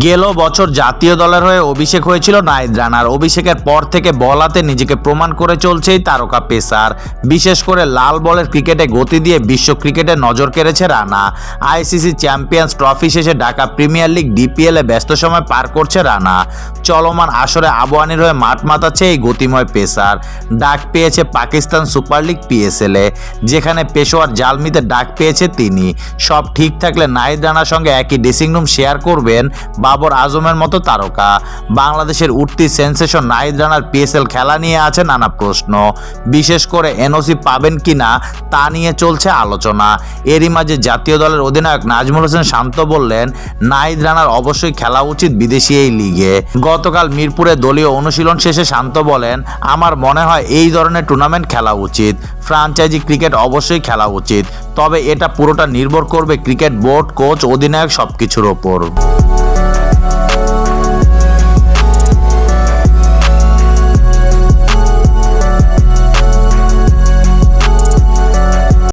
গেল বছর জাতীয় দলের হয়ে অভিষেক হয়েছিল নাহিদ রানার। অভিষেকের পর থেকে বল হাতে নিজেকে প্রমাণ করে চলছে এই তারকা পেসার। বিশেষ করে লাল বলের ক্রিকেটে গতি দিয়ে বিশ্ব ক্রিকেটে নজর কেড়েছে রানা। আইসিসি চ্যাম্পিয়ন্স ট্রফি শেষে ঢাকা প্রিমিয়ার লিগ ডিপিএলে ব্যস্ত সময় পার করছে রানা। চলমান আসরে আবহানির হয়ে মাঠ মাতাচ্ছে এই গতিময় পেসার। ডাক পেয়েছে পাকিস্তান সুপার লিগ পিএসএলে, যেখানে পেশোয়ার জালমিতে ডাক পেয়েছে তিনি। সব ঠিক থাকলে নাহিদ রানার সঙ্গে একই ড্রেসিং রুম শেয়ার করবেন বাবর আজমের মতো তারকা। বাংলাদেশের উঠতি সেন্সেশন নাহিদ রানার পিএসএল খেলা নিয়ে আছে নানা প্রশ্ন। বিশেষ করে এনওসি পাবেন কিনা তা নিয়ে চলছে আলোচনা। এরই মাঝে জাতীয় দলের অধিনায়ক নাজমুল হোসেন শান্ত বললেন, নাহিদ রানার অবশ্যই খেলা উচিত বিদেশি এই লিগে। গতকাল মিরপুরে দলীয় অনুশীলন শেষে শান্ত বলেন, আমার মনে হয় এই ধরনের টুর্নামেন্ট খেলা উচিত। ফ্রাঞ্চাইজি ক্রিকেট অবশ্যই খেলা উচিত, তবে এটা পুরোটা নির্ভর করবে ক্রিকেট বোর্ড, কোচ, অধিনায়ক সবকিছুর ওপর।